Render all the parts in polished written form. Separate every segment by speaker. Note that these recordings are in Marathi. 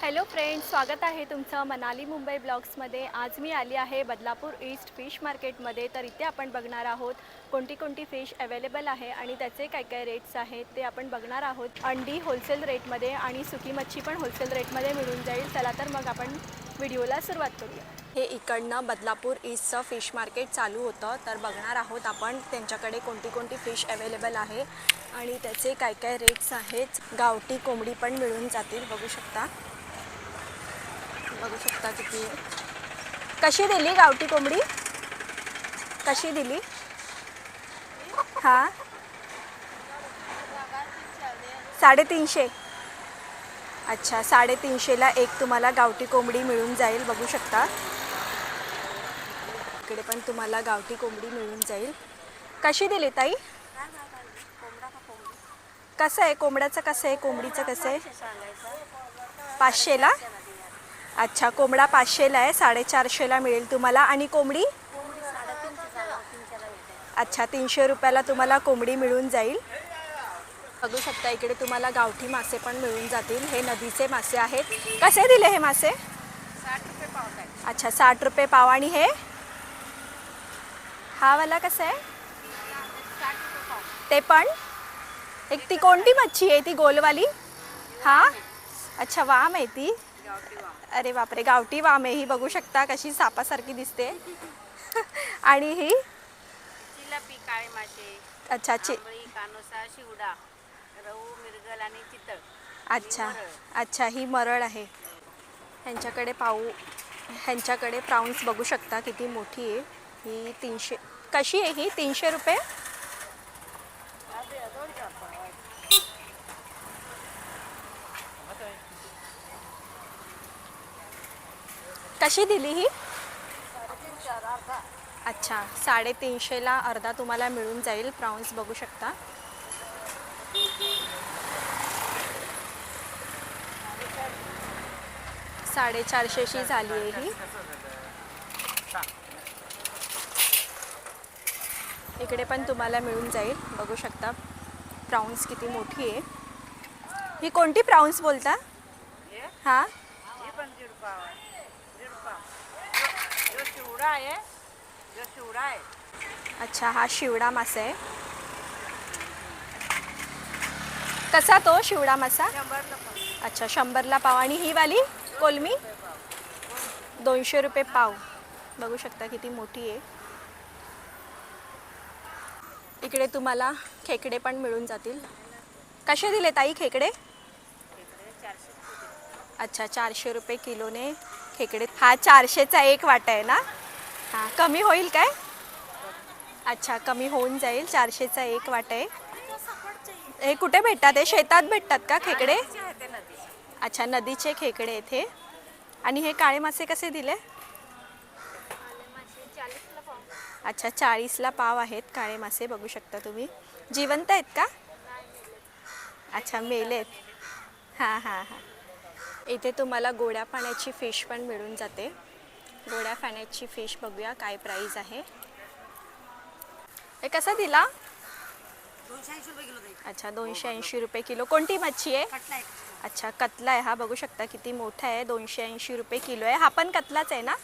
Speaker 1: हॅलो फ्रेंड्स, स्वागत आहे तुमचं मनाली मुंबई ब्लॉग्समध्ये। आज मी आली आहे बदलापूर ईस्ट फिश मार्केटमध्ये। तर इथे आपण बघणार आहोत कोणती फिश अवेलेबल आहे आणि त्याचे काय काय रेट्स आहेत ते आपण बघणार आहोत। अंडी होलसेल रेटमध्ये आणि सुकी मच्छी पण होलसेल रेटमध्ये मिळून जाईल। चला तर मग आपण व्हिडिओला सुरुवात करूया। हे इकडनं बदलापूर ईस्टचं फिश मार्केट चालू होतं, तर बघणार आहोत आपण त्यांच्याकडे कोणती फिश अवेलेबल आहे आणि त्याचे काय काय रेट्स आहेत। गावठी कोंबडी पण मिळून जातील, बघू शकता किती कशी दिली गावठी कोंबडी, कशी दिली? हां, 350। अच्छा, 350ला एक तुम्हाला गावठी कोंबडी मिळून जाईल, बघू शकता। इकडे पण तुम्हाला गावठी कोंबडी मिळून जाईल। कशी दिली ताई? कसं आहे कोंबड्याचं, कसं आहे कोंबडीचं, कसं आहे? 500ला? अच्छा, कोंबडा 500ला आहे, 450ला मिळेल तुम्हाला। आणि कोंबडी? अच्छा, 300 रुपयाला तुम्हाला कोंबडी मिळून जाईल। बघू शकता इकडे तुम्हाला गावठी मासे पण मिळून जातील। हे नदीचे मासे आहेत। कसे दिले हे मासे?
Speaker 2: 60 रुपये पाव आहे।
Speaker 1: अच्छा, 60 रुपये पाव। आणि हे हा वाला कसा आहे?
Speaker 2: 60 रुपये पाव।
Speaker 1: ते पण एक ती कोणती मच्छी आहे ती गोलवाली? हा, अच्छा, वाम आहे ती।
Speaker 2: गावठी वाम।
Speaker 1: अरे बापरे, गावठी वाम आहे ही, बघू शकता कशी सापासारखी दिसते। आणि ही?
Speaker 2: चिलापी, काळे मासे,
Speaker 1: अच्छा,
Speaker 2: आंबळी, कानोसा, शिवडा, रहू, मिरगल आणि चितळ।
Speaker 1: अच्छा अच्छा, ही मरळ आहे। ह्यांच्याकडे प्राउन्स बघू शकता किती मोठी आहे ही। 300 कशी आहे ही? 300 रुपये। कशी दिली ही? अच्छा, 350ला अर्धा तुम्हाला मिळून जाईल। प्राउन्स बघू शकता। $450शी झाली आहे ही। इकडे पण तुम्हाला मिळून जाईल, बघू शकता प्राउन्स किती मोठी आहे। ही कोणती प्राउन्स बोलता? हां,
Speaker 2: हे पण 1.5 पाव आहे। 1.5 पाव जो शिवडा आहे,
Speaker 1: अच्छा, हा शिवडा मासा आहे। कसा तो शिवडा मासा?
Speaker 2: 100 पाव।
Speaker 1: अच्छा, 100ला पाव। आणि ही वाली कोलमी? 200 रुपये पाव। बघू शकता किती मोठी आहे। इकडे तुम्हाला खेकडे पण मिळून जातील। कसे दिले ताई खेकडे? अच्छा, 400 रुपये किलोने खेकडे। हा 400चा एक वाटा आहे ना? हां, कमी होईल काय? अच्छा, कमी होऊन जाईल, 400चा एक वाटा आहे। हे कुठे भेटतात? हे शेतात भेटतात का खेकडे? अच्छा, नदीचे खेकडे इथे। आणि हे काळे मासे कसे दिले? अच्छा, 40ला पाव आहेत काळे मासे, बघू शकता तुम्ही। जिवंत आहेत का? अच्छा, मेलेत। हां हां हां। इथे तुम्हाला गोड्या पाण्याची फिश पण मिळून जाते। गोड्या पाण्याची फिश बघूया काय प्राईस आहे। हे कसा दिला?
Speaker 2: 280 रुपये किलो देईल।
Speaker 1: अच्छा, 280 रुपये किलो। कोणती मच्छी आहे?
Speaker 2: कटला आहे।
Speaker 1: अच्छा, कतला आहे हा, बघू शकता किती मोठा आहे। 280 रुपये किलो आहे। हा पण कतलाच आहे ना?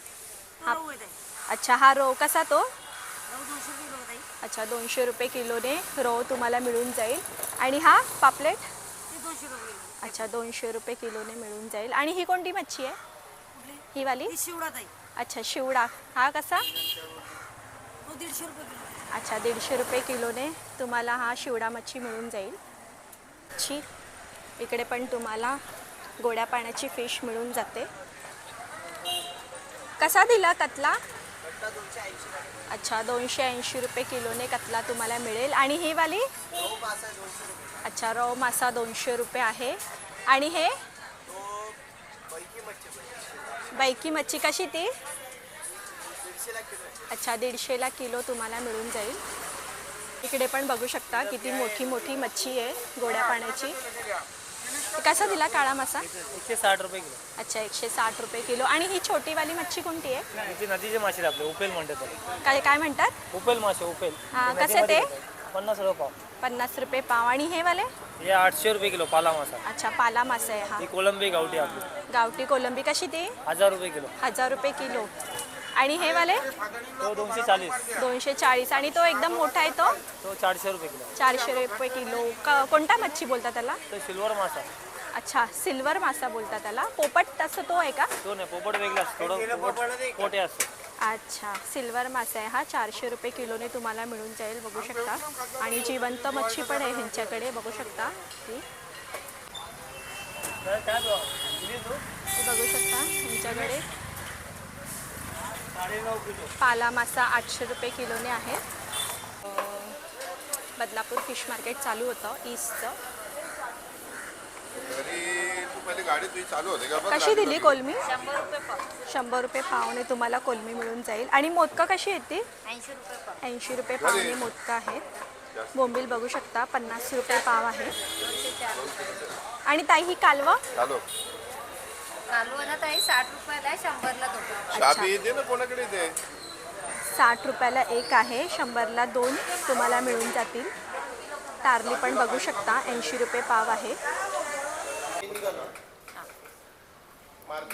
Speaker 1: हा,
Speaker 2: रहू आहे।
Speaker 1: अच्छा, हा रो कसा तो?
Speaker 2: रहू 200 रुपये किलो देईल।
Speaker 1: अच्छा, 200 रुपये किलोने रो तुम्हाला मिळून जाईल। आणि हा पापलेट?
Speaker 2: ते 200 रुपये किलो।
Speaker 1: अच्छा, 200 रुपये किलोने मिळून जाईल। आणि ही कोणती मच्छी आहे? ही वाली?
Speaker 2: ती शिवडा देईल।
Speaker 1: अच्छा, शिवडा। हा कसा?
Speaker 2: तो 150 रुपये किलो।
Speaker 1: अच्छा, 150 रुपये किलोने तुम्हाला हा शिवडा मच्छी मिळून जाईल। इकडे पण तुम्हाला गोड्या पाण्याची फिश मिळून जाते। कसा दिला कतला? अच्छा, 280 रुपये किलोने कतला तुम्हाला मिळेल। आणि ही वाली? अच्छा, रव मासा 200 रुपये आहे। आणि हे बैकी मच्छी कशी ती? अच्छा, 150ला किलो तुम्हाला मिळून जाईल। इकडे पण बघू शकता किती मोठी मोठी मच्छी आहे गोड्या पाण्याची। कसा दिला काळा मासा?
Speaker 3: 160 रुपये किलो।
Speaker 1: अच्छा, 160 रुपये किलो। आणि ही छोटीवाली मच्छी कोणती आहे?
Speaker 3: नदीचे मासे आपले उपेल म्हणतात त्याला।
Speaker 1: काय काय म्हणतात?
Speaker 3: उपेल मासे, उपेल।
Speaker 1: हां, कसे ते?
Speaker 3: 50 रुपये पाव.
Speaker 1: 50 रुपये पाव. आणि हे वाले?
Speaker 3: हे 800 रुपये किलो पाला मासा.
Speaker 1: अच्छा, पाला मासा आहे हा.
Speaker 3: ही कोलंबी गावठी आपली.
Speaker 1: गावठी कोलंबी कशी ती?
Speaker 3: 1000 रुपये किलो.
Speaker 1: 1000 रुपये किलो. आणि हे वाले?
Speaker 3: तो 240.
Speaker 1: 240. आणि तो एकदम मोठा आहे तो?
Speaker 3: तो 400 रुपये किलो.
Speaker 1: 400 रुपये किलो. कोणता मच्छी बोलतात त्याला?
Speaker 3: तो सिल्वर मासा.
Speaker 1: अच्छा, सिल्वर मासा बोलतात त्याला. पोपट तसं तो आहे का?
Speaker 3: तो नाही, पोपट वेगळा असतो, थोडं पोपट मोठे असतो.
Speaker 1: अच्छा, सिल्वर मासा आहे हा. 400 रुपये किलोने तुम्हाला मिळून जाईल, बघू शकता. आणि जिवंत मच्छी पण आहे ह्यांच्याकडे, बघू शकता ही. बघू शकता ह्यांच्याकडे पाला मासा 800 रुपये किलोने आहे. बदलापूर फिश मार्केट चालू होतं ईस्टचं. कशी दिली कोलमी?
Speaker 2: 100 रुपये पाव.
Speaker 1: 100 रुपये पावने तुम्हाला कोलमी मिळून जाईल. आणि मोदका कशी येते?
Speaker 2: 80 रुपये पाव.
Speaker 1: 80 रुपये पावने मोदका आहेत. बोंबील बघू शकता 50 रुपये पाव आहे.
Speaker 2: 240.
Speaker 1: आणि ताई ही कालवा?
Speaker 2: कालवण ताई 60 रुपयाला आहे, 100ला दोन.
Speaker 1: अच्छा, 60 रुपयाला एक आहे, 100ला दोन तुम्हाला मिळून जातील. तारली पण बघू शकता 80 रुपये पाव आहे.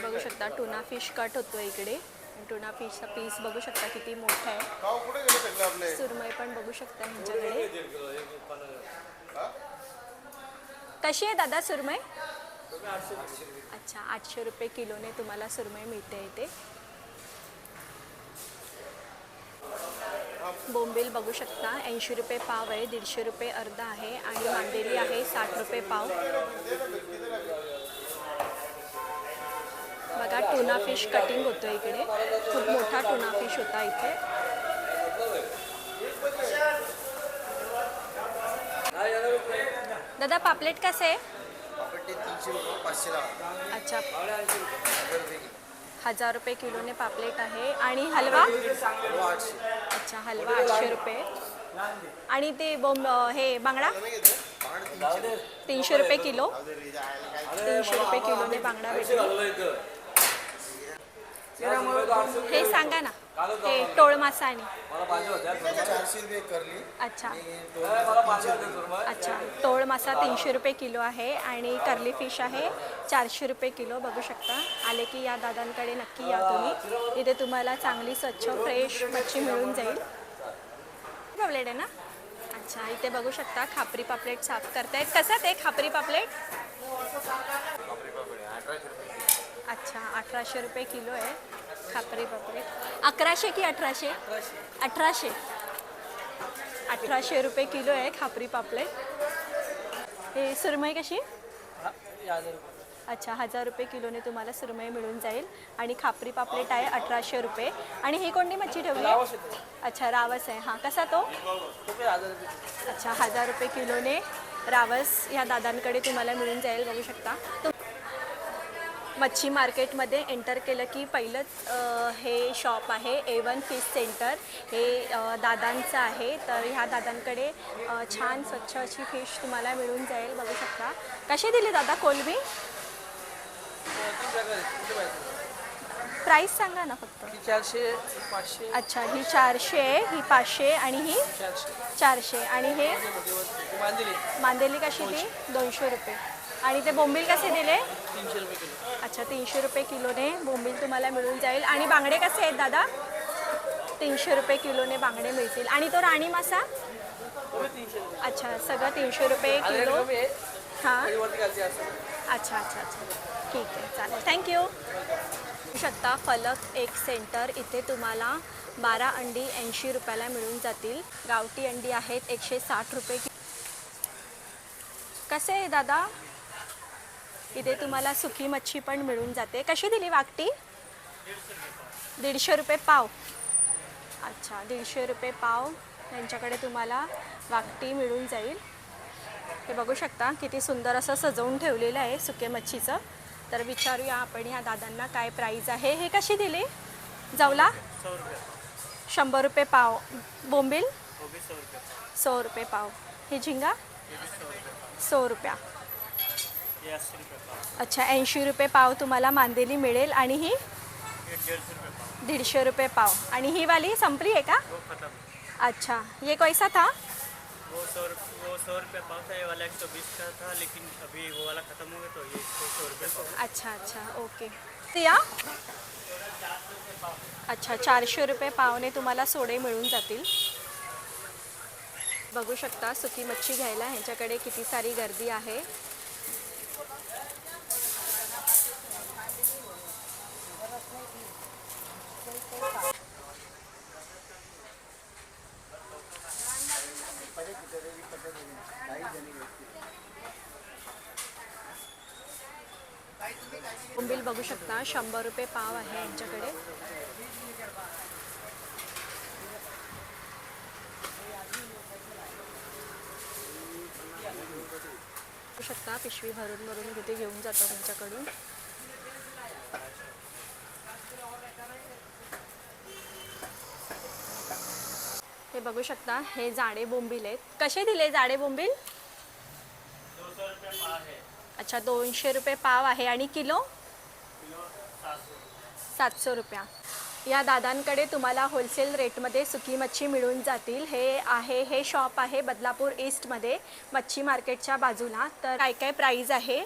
Speaker 1: बघू शकता टुना फिश कट होतो इकडे. टुना फिशचा पीस बघू शकता किती मोठा आहे. सुरमई पण बघू शकता ह्यांच्याकडे. कशी आहे दादा सुरमई? अच्छा, 800 रुपये किलोने तुम्हाला सुरमई मिळते इथे. बोंबील बघू शकता 80 रुपये पाव आहे, 150 रुपये अर्धा आहे. आणि मांदेली आहे 60 रुपये पाव. बघा टुना फिश कटिंग होतो इकडे. खूप मोठा टुना फिश होता इथे. दादा पापलेट कसे आहे?
Speaker 4: 300 रुपये 500 ला.
Speaker 1: अच्छा, 1000 रुपये किलोने पापलेट आहे. आणि हलवा? अच्छा, हलवा 800 रुपये. आणि ते हे बांगडा? 300 रुपये किलो. 300 रुपये किलोने बांगडा भेटेल. हे सांगा ना, ते टोळ मासा आणि
Speaker 4: 400 रुपये करली.
Speaker 1: अच्छा अच्छा, टोळ मासा 300 रुपये किलो आहे. आणि कर्ली फिश आहे 400 रुपये किलो. बघू शकता. आले की या दादांकडे नक्की या तुम्ही. इथे तुम्हाला चांगली स्वच्छ फ्रेश मच्छी मिळून जाईल. पापलेट आहे ना? अच्छा, इथे बघू शकता खापरी पापलेट साफ करतायत. कसं ते खापरी पापलेट? अच्छा, 1800 रुपये किलो आहे खापरी पापलेट. 1100 की 1800? 1800. 1800 रुपये किलो आहे खापरी पापलेट. हे सुरमई कशी? अच्छा, 1000 रुपये किलोने तुम्हाला सुरमई मिळून जाईल. आणि खापरी पापलेट आहे 1800 रुपये. आणि ही कोणती मच्छी ठेवली आहे? अच्छा, रावस आहे हा. कसा तो? अच्छा, 1000 रुपये किलोने रावस या दादांकडे तुम्हाला मिळून जाईल, बघू शकता. मच्छी मार्केटमध्ये एंटर केलं की पहिलंच हे शॉप आहे A1 फिश सेंटर. हे दादांचं आहे. तर ह्या दादांकडे छान स्वच्छ अशी फिश तुम्हाला मिळून जाईल, बघू शकता. कशी दिली दादा कोलंबी? प्राईस सांगा ना फक्त.
Speaker 3: 400 500.
Speaker 1: अच्छा, ही 400 आहे, ही 500 आणि ही 400. आणि हे मांदेली कशी ती? 200 रुपये. आणि ते बोंबील कसे दिले?
Speaker 3: 300 रुपये किलो.
Speaker 1: अच्छा, 300 रुपये किलोने बोंबील तुम्हाला मिळून जाईल. आणि बांगडे कसे आहेत दादा? 300 रुपये किलोने बांगडे मिळतील. आणि तो राणी मासा? अच्छा, सगळं 300 रुपये किलो. हां, अच्छा अच्छा अच्छा, ठीक आहे, चालेल, थँक्यू. बघू शकता फलक एक सेंटर. इथे तुम्हाला 12 अंडी 80 रुपयाला मिळून जातील. गावठी अंडी आहेत 160 रुपये. कसे आहे दादा? इथे तुम्हाला सुकी मच्छी पण मिळून जाते. कशी दिली वाकटी? 150 रुपये पाव. अच्छा, 150 रुपये पाव यांच्याकडे तुम्हाला वाकटी मिळून जाईल. हे बघू शकता किती सुंदर असं सजवून ठेवलेलं आहे सुके मच्छीचं. तर विचारूया आपण ह्या दादांना काय प्राईज आहे. हे कशी दिली? जवला 100 रुपये पाव. बोंबील 100 रुपये पाव. हे झिंगा 100 रुपया. अच्छा, 80 रुपये पाव तुम्हाला मांदेली मिळेल. आणि ही 150 रुपये पाव. आणि ही वाली संपली आहे का? अच्छा, ये कैसा था?
Speaker 5: वो 100 रुपये पाव था, ये वाला 120 का था, लेकिन अभी वो वाला ख़त्म हो गया तो ये 100 रुपये पाव।
Speaker 1: अच्छा अच्छा ओके या अच्छा 400 रुपये पावने तुम्हाला सोडे मिळून जातील. बघू शकता सुकी मच्छी घ्यायला ह्यांच्याकडे किती सारी गर्दी आहे. बोंबील बघू शकता 100 रुपये पाव आहे यांच्याकडे. बघू शकता पिशवी भरून भरून किती घेऊन जातो त्यांच्याकडून. हे बघू शकता हे जाडे बोंबील आहेत. कसे दिले जाडे बोंबील?
Speaker 5: 200 रुपये पाव है,
Speaker 1: अच्छा 200 रुपये पाव आहे आणि किलो
Speaker 5: किलो
Speaker 1: 700 रुपया. या दादांकडे तुम्हाला होलसेल रेटमध्ये सुकी मच्छी मिळून जातील. हे शॉप आहे बदलापूर ईस्टमध्ये मच्छी मार्केटच्या बाजूला. तर काय काय प्राईज आहे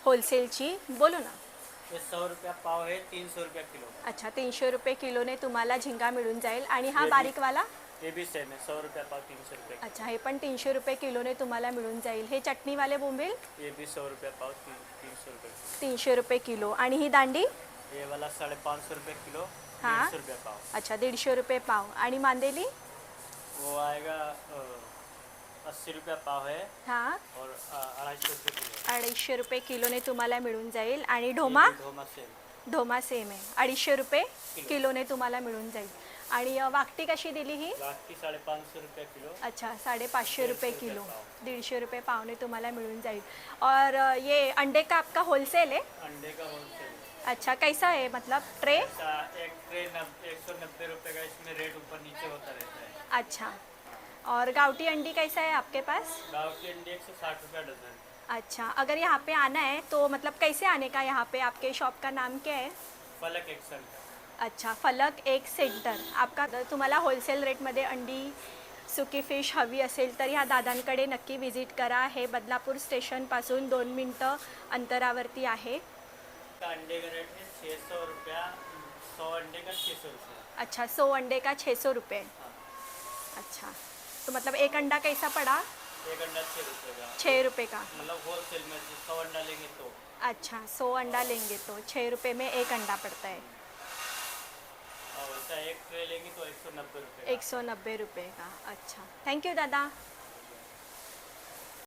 Speaker 1: होलसेलची बोलू ना.
Speaker 5: ये 100 रुपया पाव है, 300 रुपया किलो।
Speaker 1: अच्छा 300 रुपये किलोने तुम्हाला झिंगा मिळून जाईल. आणि हा बारीकवाला
Speaker 5: ये भी सेम है, 100 रुपया पाव 300 रुपये।
Speaker 1: अच्छा हे पण 300 रुपये किलोने तुम्हाला मिळून जाईल. हे चटणीवाले बोंबील
Speaker 5: ये भी 100 रुपया पाव 300 रुपये।
Speaker 1: 300 रुपये किलो. आणि ही दांडी
Speaker 5: ये वाला 550 रुपये किलो,
Speaker 1: हाँ।
Speaker 5: 150 रुपये पाव।
Speaker 1: अच्छा 150 रुपये पाव. आणि मांदेली
Speaker 5: वो आएगा 80 रुपया पाव है
Speaker 1: हां
Speaker 5: और 250 रुपये किलो।
Speaker 1: 250 रुपये किलोने तुम्हाला मिळून जाईल. आणि ढोमा
Speaker 5: ढोमा सेम,
Speaker 1: ढोमा सेम आहे 250 रुपये किलोने तुम्हाला मिळून जाईल. आणि वाकटी कशी दिली ही?
Speaker 5: बाकी 550 रुपये किलो।
Speaker 1: अच्छा 550 रुपये किलो, 150 रुपये पावने तुम्हाला मिळून जाईल. और ये अंडे का आपका होलसेल है?
Speaker 5: अंडे का होलसेल
Speaker 1: अच्छा कैसा है मतलब ट्रे?
Speaker 5: एक ट्रे 190 रुपये का, इसमें रेट ऊपर नीचे होता रहता है।
Speaker 1: अच्छा और गावटी अंडी कैसा है आपके पास?
Speaker 5: गाँव की अंडे 160 रुपया डजन।
Speaker 1: अच्छा अगर यहाँ पे आना है तो मतलब कैसे आने का? यहाँ पे आपके शॉप का नाम क्या है?
Speaker 5: फलक एक्सल का।
Speaker 1: अच्छा फलक एक सेंटर आपका. तुम्हाला होलसेल रेटमध्ये अंडी सुकी फिश हवी असेल तर ह्या दादांकडे नक्की विजिट करा. हे बदलापूर स्टेशनपासून 2 मिनटं अंतरावरती आहे.
Speaker 5: अंडे का रेट है 600 रुपया, 100 अंडे का 600 रुपया।
Speaker 1: अच्छा 100 अंडे का 600 रुपये. अच्छा तो मतलब एक अंडा कैसा पड़ा?
Speaker 5: एक अंडा 6 रुपये का,
Speaker 1: 6 रुपये का.
Speaker 5: मतलब होलसेल में 100 अंडा लेंगे तो।
Speaker 1: अच्छा 100 अंडा लेंगे तो 6 रुपये में एक अंडा पड़ता है.
Speaker 5: और वैसा एक ट्रे लेंगे तो 190 रुपये का।
Speaker 1: 190 रुपये का. अच्छा थँक्यू दादा.